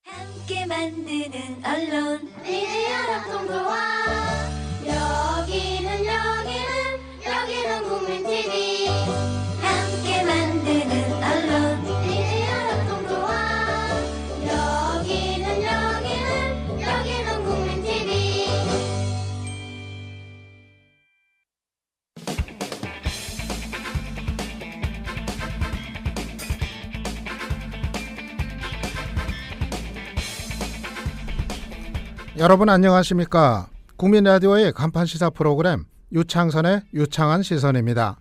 함께 만드는 언론 미디어 협동조합. 여기는 국민TV. 함께 만드는 언론 미디어 협동조합. 여기는 국민TV. 여러분 안녕하십니까? 국민라디오의 간판 시사 프로그램 유창선의 유창한 시선입니다.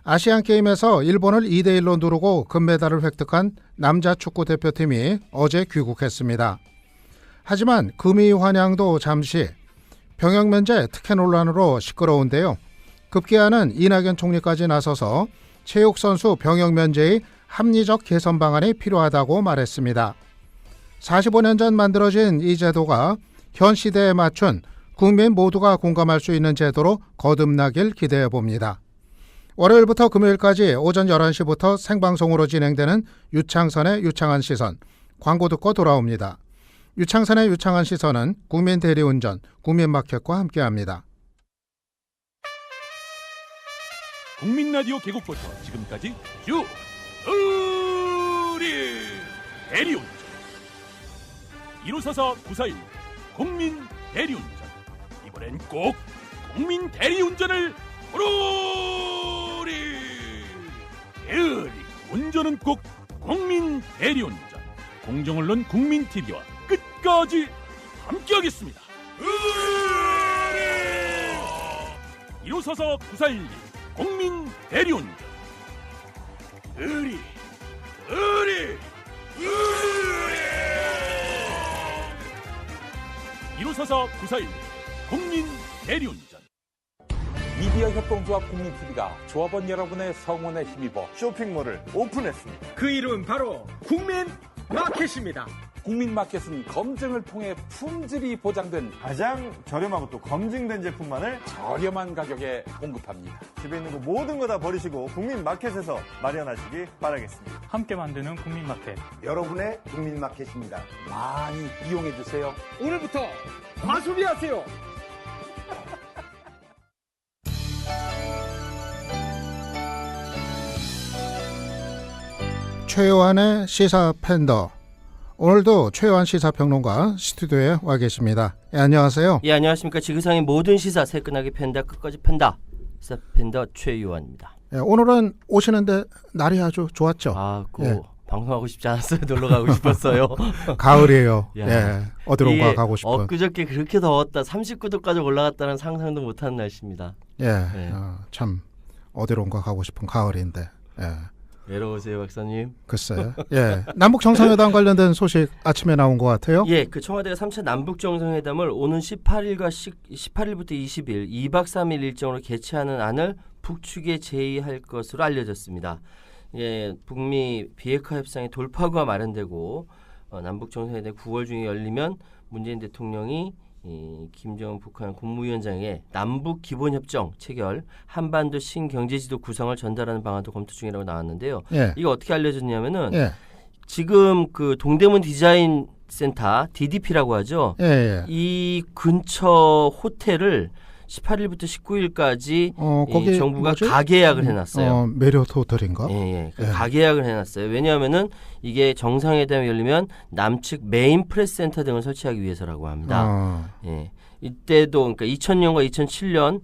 아시안게임에서 일본을 2대1로 누르고 금메달을 획득한 남자 축구 대표팀이 어제 귀국했습니다. 하지만 금이 환영도 잠시 병역 면제 특혜 논란으로 시끄러운데요. 급기야는 이낙연 총리까지 나서서 체육선수 병역 면제의 합리적 개선 방안이 필요하다고 말했습니다. 45년 전 만들어진 이 제도가 현 시대에 맞춘 국민 모두가 공감할 수 있는 제도로 거듭나길 기대해 봅니다. 월요일부터 금요일까지 오전 11시부터 생방송으로 진행되는 유창선의 유창한 시선, 광고 듣고 돌아옵니다. 유창선의 유창한 시선은 국민 대리운전, 국민마켓과 함께합니다. 국민라디오 개국부터 지금까지 쭉 우리 대리운전 1544 941 국민 대리운전, 이번엔 꼭 국민 대리운전을 부르리. 운전은 꼭 국민 대리운전. 공정언론 국민TV와 끝까지 함께하겠습니다. 1544 941 국민 대리운전. 의리 1544 941 국민 대리운전. 미디어 협동조합 국민TV가 조합원 여러분의 성원에 힘입어 쇼핑몰을 오픈했습니다. 그 이름 바로 국민마켓입니다. 국민마켓은 검증을 통해 품질이 보장된 가장 저렴하고 또 검증된 제품만을 저렴한 가격에 공급합니다. 집에 있는 거 모든 거 다 버리시고 국민마켓에서 마련하시기 바라겠습니다. 함께 만드는 국민마켓. 여러분의 국민마켓입니다. 많이 이용해 주세요. 오늘부터 과소비하세요. 최요한의 시사 팬더. 오늘도 최요한 시사평론가 스튜디오에 와 계십니다. 안녕하세요. 예, 안녕하십니까. 지구상의 모든 시사 새끈하게 팬다 끝까지 팬다. 시사 팬더 최요한입니다. 오늘은 오시는데 날이 아주 좋았죠. 방송하고 싶지 않았어요. 놀러 가고 싶었어요. 가을이에요. 야, 어디론가 가고 싶은. 엊그저께 그렇게 더웠다. 39도까지 올라갔다는 상상도 못한 날씨입니다. 참 어디론가 가고 싶은 가을인데. 외로우세요, 박사님? 글쎄요. 남북 정상회담 관련된 소식 아침에 나온 것 같아요. 그 청와대가 3차 남북 정상회담을 오는 18일부터 20일 2박 3일 일정으로 개최하는 안을 북측에 제의할 것으로 알려졌습니다. 북미 비핵화 협상의 돌파구가 마련되고 남북 정상회담이 9월 중에 열리면 문재인 대통령이 김정은 북한 국무위원장에게 남북 기본협정 체결, 한반도 신경제지도 구성을 전달하는 방안도 검토 중이라고 나왔는데요. 이거 어떻게 알려졌냐면은 지금 그 동대문 디자인 센터 DDP라고 하죠. 이 근처 호텔을 18일부터 19일까지 거기 정부가 뭐지? 가계약을 해놨어요. 메리어트 호텔인가? 가계약을 해놨어요. 왜냐하면은 이게 정상회담이 열리면 남측 메인 프레스 센터 등을 설치하기 위해서라고 합니다. 이때도 그러니까 2000년과 2007년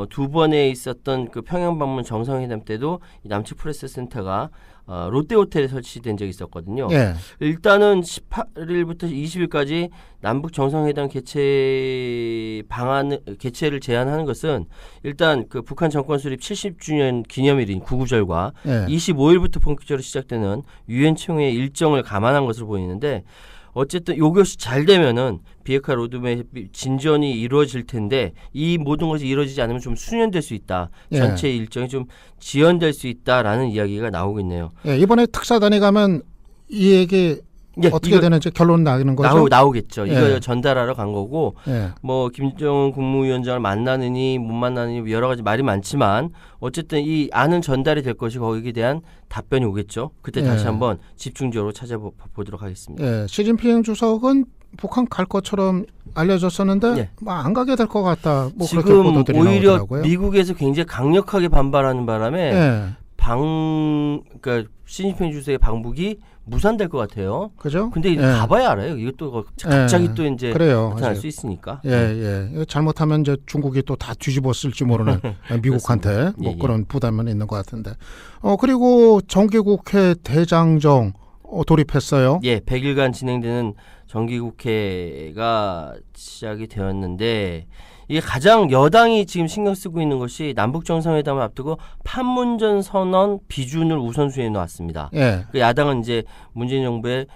두 번에 있었던 그 평양 방문 정상회담 때도 이 남측 프레스 센터가 롯데호텔에 설치된 적이 있었거든요. 일단은 18일부터 20일까지 남북 정상회담 개최를 제안하는 것은 일단 그 북한 정권 수립 70주년 기념일인 구구절과 25일부터 본격적으로 시작되는 유엔 총회 일정을 감안한 것으로 보이는데, 어쨌든 이것이 잘 되면은 비핵화 로드맵 진전이 이루어질 텐데 이 모든 것이 이루어지지 않으면 좀 수년될 수 있다. 전체 일정이 좀 지연될 수 있다라는 이야기가 나오고 있네요. 이번에 특사단이 가면 이 얘기 예, 어떻게 이거 되는지 결론 나는 거죠? 나오겠죠. 예. 이거 전달하러 간 거고 예. 뭐 김정은 국무위원장을 만나느니 못 만나느니 여러 가지 말이 많지만 어쨌든 이 안은 전달이 될 것이 거기에 대한 답변이 오겠죠. 그때 예. 다시 한번 집중적으로 찾아보도록 하겠습니다. 예, 시진핑 주석은 북한 갈 것처럼 알려졌었는데 예. 뭐 안 가게 될 것 같다. 뭐 그렇게 지금 보도들이 오히려 나오더라고요. 미국에서 굉장히 강력하게 반발하는 바람에 예. 그러니까 시진핑 주석의 방북이 무산될 것 같아요. 그죠? 근데 예. 가봐야 알아요. 이것도 갑자기 예. 또 이제 그래요. 나타날 맞아요. 수 있으니까. 예, 예. 이거 잘못하면 이제 중국이 또 다 뒤집었을지 모르는 미국한테 뭐 예, 예. 그런 부담은 있는 것 같은데. 그리고 정기국회 대장정 돌입했어요. 예, 100일간 진행되는 정기국회가 시작이 되었는데 이게 가장 여당이 지금 신경 쓰고 있는 것이 남북 정상회담을 앞두고 판문점 선언 비준을 우선순위에 놓았습니다. 예. 그 야당은 이제 문재인 정부의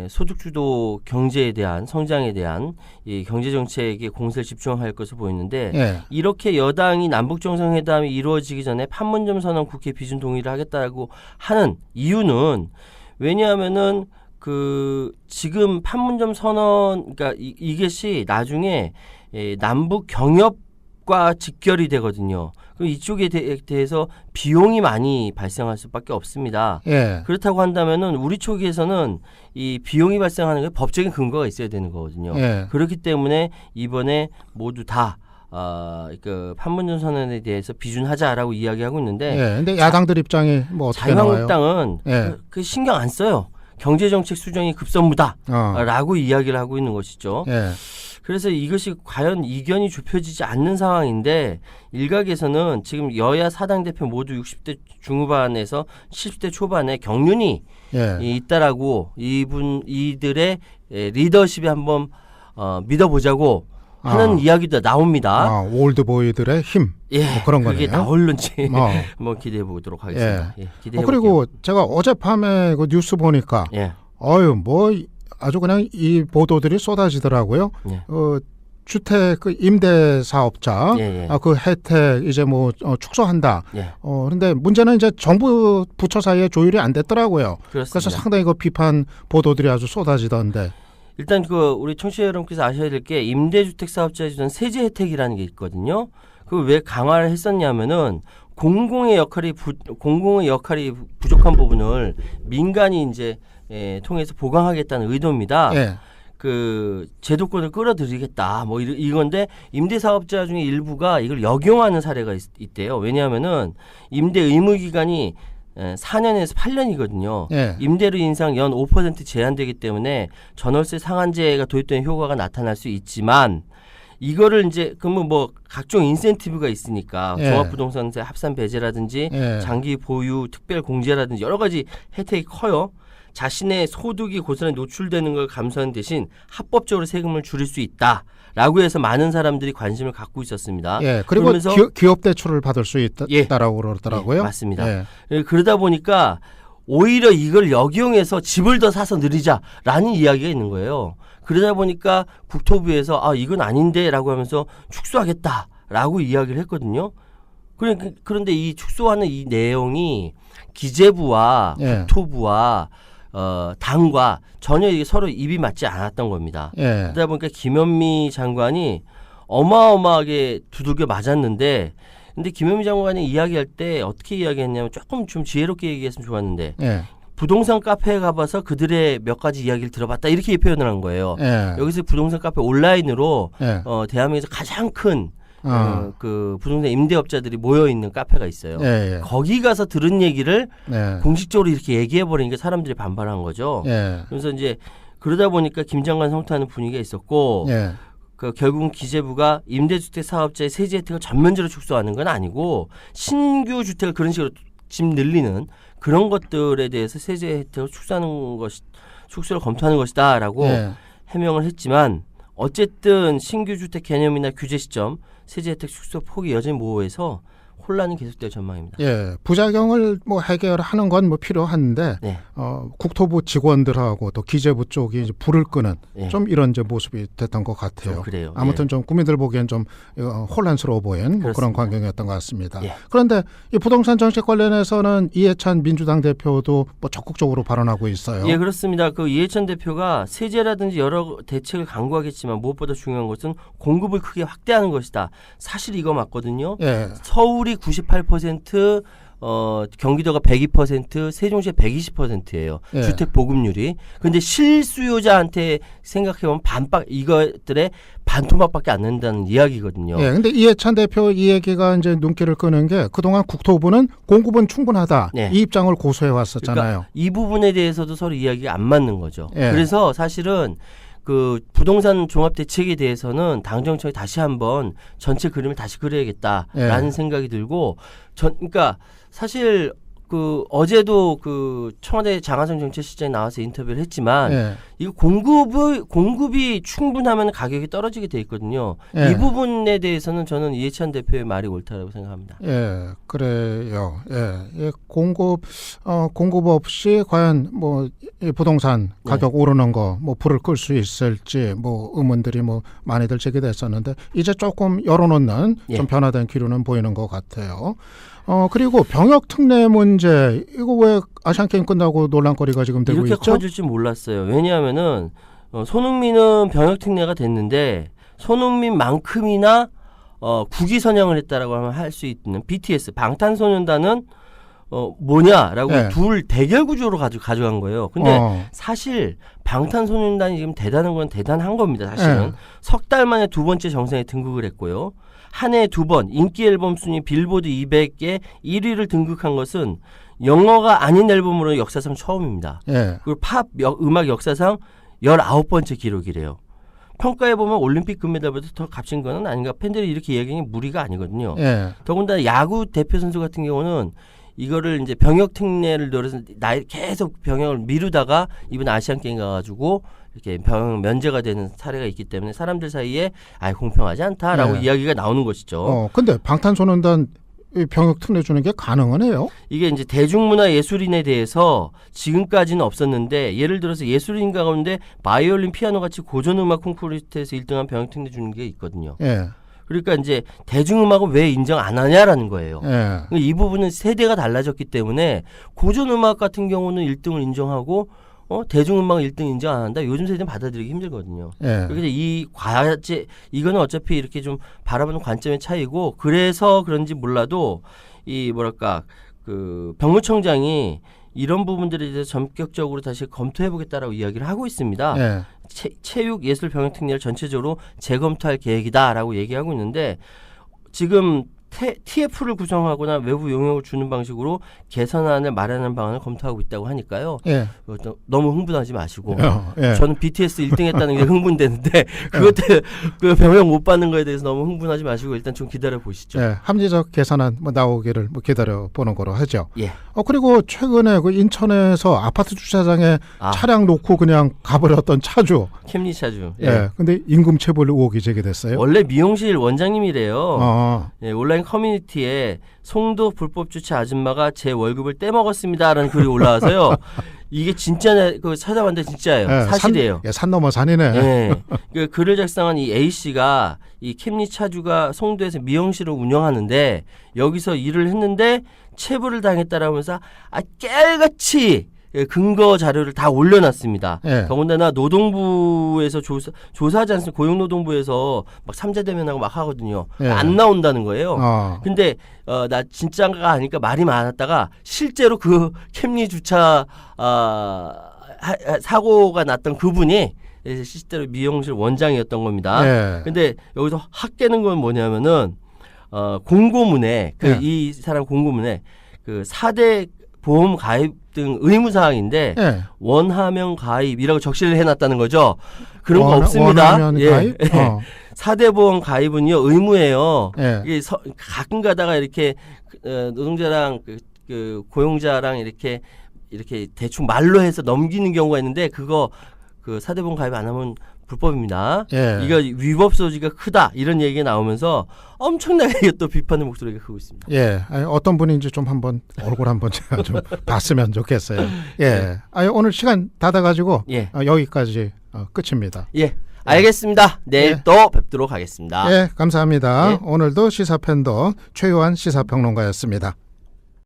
소득주도 경제에 대한 성장에 대한 이 경제 정책에 공세를 집중할 것으로 보이는데 예. 이렇게 여당이 남북 정상회담이 이루어지기 전에 판문점 선언 국회 비준 동의를 하겠다고 하는 이유는 왜냐하면은 그 지금 판문점 선언 그러니까 이것이 나중에 남북 경협과 직결이 되거든요. 그럼 이쪽에 대해서 비용이 많이 발생할 수밖에 없습니다. 예. 그렇다고 한다면은 우리 쪽에서는 이 비용이 발생하는 게 법적인 근거가 있어야 되는 거거든요. 예. 그렇기 때문에 이번에 모두 다 그 판문점 선언에 대해서 비준하자라고 이야기하고 있는데 예. 근데 야당들 입장이 뭐 어떻게 나와요? 자유한국당은 예. 그 신경 안 써요. 경제정책 수정이 급선무다라고 이야기를 하고 있는 것이죠. 예. 그래서 이것이 과연 이견이 좁혀지지 않는 상황인데 일각에서는 지금 여야 사당 대표 모두 60대 중후반에서 70대 초반에 경륜이 예. 있다라고 이들의 리더십에 한번 믿어보자고 하는 이야기도 나옵니다. 올드보이들의 힘. 예, 뭐 그런 그게 거네요. 나올는지 한번 기대해 보도록 하겠습니다. 예. 예, 기대해 그리고 제가 어젯밤에 그 뉴스 보니까 예. 뭐 아주 그냥 이 보도들이 쏟아지더라고요. 예. 주택 그 임대 사업자 예, 예. 그 혜택 이제 뭐 축소한다. 예. 그런데 문제는 이제 정부 부처 사이에 조율이 안 됐더라고요. 그렇습니다. 그래서 상당히 그 비판 보도들이 아주 쏟아지던데. 일단 그 우리 청취자 여러분께서 아셔야 될 게 임대주택 사업자에 주는 세제 혜택이라는 게 있거든요. 그걸 왜 강화를 했었냐면은 공공의 역할이 부족한 부분을 민간이 이제 통해서 보강하겠다는 의도입니다. 예. 그 제도권을 끌어들이겠다 뭐 이건데 임대 사업자 중에 일부가 이걸 역용하는 사례가 있대요. 왜냐하면은 임대 의무 기간이 4년에서 8년이거든요. 예. 임대료 인상 연 5% 제한되기 때문에 전월세 상한제가 도입되는 효과가 나타날 수 있지만 이거를 이제 그러면 뭐 각종 인센티브가 있으니까 예. 종합부동산세 합산 배제라든지 예. 장기 보유 특별 공제라든지 여러 가지 혜택이 커요. 자신의 소득이 고스란히 노출되는 걸 감수하는 대신 합법적으로 세금을 줄일 수 있다라고 해서 많은 사람들이 관심을 갖고 있었습니다. 예. 그리고 그러면서 기업 대출을 받을 수 있다라고 그러더라고요. 예, 맞습니다. 예. 그러다 보니까 오히려 이걸 역이용해서 집을 더 사서 늘리자라는 이야기가 있는 거예요. 그러다 보니까 국토부에서 이건 아닌데라고 하면서 축소하겠다라고 이야기를 했거든요. 그런데 이 축소하는 이 내용이 기재부와 예. 국토부와 당과 전혀 이게 서로 입이 맞지 않았던 겁니다. 예. 그러다 보니까 김현미 장관이 어마어마하게 두들겨 맞았는데 근데 김현미 장관이 이야기할 때 어떻게 이야기했냐면 조금 좀 지혜롭게 얘기했으면 좋았는데 예. 부동산 카페에 가봐서 그들의 몇 가지 이야기를 들어봤다 이렇게 표현을 한 거예요. 예. 여기서 부동산 카페 온라인으로 예. 대한민국에서 가장 큰 그 부동산 임대업자들이 모여 있는 카페가 있어요. 예. 거기 가서 들은 얘기를 예. 공식적으로 이렇게 얘기해 버리니까 사람들이 반발한 거죠. 예. 그래서 이제 그러다 보니까 김 장관 성토하는 분위기가 있었고 예. 결국은 기재부가 임대주택 사업자의 세제 혜택을 전면적으로 축소하는 건 아니고 신규 주택을 그런 식으로 집 늘리는 그런 것들에 대해서 세제 혜택을 축소를 검토하는 것이다라고 예. 해명을 했지만 어쨌든 신규 주택 개념이나 규제 시점 세제 혜택 축소 폭이 여전히 모호해서 혼란이 계속될 전망입니다. 예, 부작용을 뭐 해결하는 건 뭐 필요한데 네. 국토부 직원들하고 또 기재부 쪽이 이제 불을 끄는 예. 좀 이런 이제 모습이 됐던 것 같아요. 좀 그래요. 아무튼 예. 좀 국민들 보기엔 좀 혼란스러워 보인 뭐 그런 그렇습니다. 광경이었던 것 같습니다. 예. 그런데 이 부동산 정책 관련해서는 이해찬 민주당 대표도 뭐 적극적으로 발언하고 있어요. 예, 그렇습니다. 그 이해찬 대표가 세제라든지 여러 대책을 강구하겠지만 무엇보다 중요한 것은 공급을 크게 확대하는 것이다. 사실 이거 맞거든요. 예. 서울이 98%, 경기도가 102%, 세종시가 120%예요. 예. 주택 보급률이. 근데 실수요자한테 생각해보면 이것들의 반토막밖에 안 된다는 이야기거든요. 예, 근데 이해찬 대표 이 얘기가 이제 눈길을 끄는 게 그동안 국토부는 공급은 충분하다. 네. 이 입장을 고수해 왔었잖아요. 그러니까 이 부분에 대해서도 서로 이야기가 안 맞는 거죠. 예. 그래서 사실은 그 부동산 종합 대책에 대해서는 당정청이 다시 한번 전체 그림을 다시 그려야겠다라는 예. 생각이 들고 그러니까 사실 그 어제도 그 청와대 장하성 정책실장이 나와서 인터뷰를 했지만 예. 이거 공급이 충분하면 가격이 떨어지게 돼 있거든요. 예. 이 부분에 대해서는 저는 이해찬 대표의 말이 옳다라고 생각합니다. 예, 그래요. 예, 공급 없이 과연 뭐 이 부동산 가격 오르는 거 뭐 불을 끌 수 있을지 뭐 의문들이 뭐 많이들 제기됐었는데 이제 조금 열어놓는 예. 좀 변화된 기류는 보이는 것 같아요. 그리고 병역 특례 문제 이거 왜 아시안 게임 끝나고 논란거리가 지금 되고 이렇게 있죠? 커질 줄 몰랐어요. 왜냐하면은 손흥민은 병역 특례가 됐는데 손흥민만큼이나 국위 선양을 했다라고 하면 할 수 있는 BTS 방탄소년단은 뭐냐라고 네. 둘 대결 구조로 가져간 거예요. 근데 사실 방탄소년단이 지금 대단한 건 대단한 겁니다. 사실은 네. 석 달 만에 두 번째 정상에 등극을 했고요. 한 해에 두 번 인기 앨범 순위 빌보드 200에 1위를 등극한 것은 영어가 아닌 앨범으로 역사상 처음입니다. 예. 그리고 팝 음악 역사상 19번째 기록이래요. 평가해 보면 올림픽 금메달보다 더 값진 거는 아닌가. 팬들이 이렇게 얘기하는 무리가 아니거든요. 예. 더군다나 야구 대표 선수 같은 경우는 이거를 이제 병역 특례를 노려서 계속 병역을 미루다가 이번 아시안 게임 가가지고 이렇게 병역 면제가 되는 사례가 있기 때문에 사람들 사이에 공평하지 않다라고 예. 이야기가 나오는 것이죠. 근데 방탄소년단 이 병역 특례 주는 게 가능은 해요? 이게 이제 대중문화 예술인에 대해서 지금까지는 없었는데 예를 들어서 예술인 가운데 바이올린, 피아노 같이 고전음악 콩쿠르트에서 1등한 병역 특례 주는 게 있거든요. 예. 그러니까 이제 대중음악은 왜 인정 안 하냐라는 거예요. 예. 이 부분은 세대가 달라졌기 때문에 고전음악 같은 경우는 1등을 인정하고 대중음악은 1등 인정 안 한다. 요즘 세대는 받아들이기 힘들거든요. 예. 그래서 이 과제 이거는 어차피 이렇게 좀 바라보는 관점의 차이고 그래서 그런지 몰라도 이 뭐랄까 그 병무청장이 이런 부분들에 대해서 전격적으로 다시 검토해보겠다라고 이야기를 하고 있습니다. 예. 체육 예술 병역 특례를 전체적으로 재검토할 계획이다라고 얘기하고 있는데 지금 TF를 구성하거나 외부 용역을 주는 방식으로 개선안을 마련하는 방안을 검토하고 있다고 하니까요. 예. 너무 흥분하지 마시고 예. 저는 BTS 1등 했다는 게 흥분되는데 그것 때문에 그 병역 못 받는 거에 대해서 너무 흥분하지 마시고 일단 좀 기다려 보시죠. 예. 합리적 계산안 뭐 나오기를 뭐 기다려 보는 거로 하죠. 예. 그리고 최근에 그 인천에서 아파트 주차장에 차량 놓고 그냥 가버렸던 차주. 캠리 차주. 예. 근데 임금체불 의혹이 제기됐어요. 원래 미용실 원장님이래요. 예, 온라인 커뮤니티에 송도 불법 주차 아줌마가 제 월급을 떼먹었습니다라는 글이 올라와서요. 이게 진짜 그 찾아봤는데 진짜예요. 예, 사실이에요. 산 넘어 산이네. 예. 그 글을 작성한 이 A 씨가 이 캠리 차주가 송도에서 미용실을 운영하는데 여기서 일을 했는데 체불을 당했다라면서 깨알같이 근거 자료를 다 올려놨습니다. 예. 더군다나 노동부에서 조사하지 않습니까? 고용노동부에서 막 삼자대면하고 막 하거든요. 예. 안 나온다는 거예요. 근데 나 진짜가 아니까 말이 많았다가 실제로 그 캠리 주차 사고가 났던 그분이 실제로 미용실 원장이었던 겁니다. 예. 근데 여기서 확 깨는 건 뭐냐면은 공고문에 예. 이 사람 공고문에 그 4대 보험 가입 등 의무사항인데 예. 원하면 가입이라고 적시를 해놨다는 거죠. 그런 거 없습니다. 원하면 예. 가입? 4대 보험 가입은요 의무예요. 예. 이게 가끔 가다가 이렇게 노동자랑 그 고용자랑 이렇게 대충 말로 해서 넘기는 경우가 있는데 그거 그 4대 보험 가입 안 하면 불법입니다. 예. 이거 위법 소지가 크다 이런 얘기가 나오면서 엄청나게 또 비판의 목소리가 크고 있습니다. 예, 아니, 어떤 분인지 좀 한번 얼굴 한번 제가 좀 봤으면 좋겠어요. 예, 아니, 오늘 시간 다 돼가지고 예. 여기까지 끝입니다. 예, 알겠습니다. 내일 예. 또 뵙도록 하겠습니다. 예, 감사합니다. 예. 오늘도 시사팬더 최요한 시사평론가였습니다.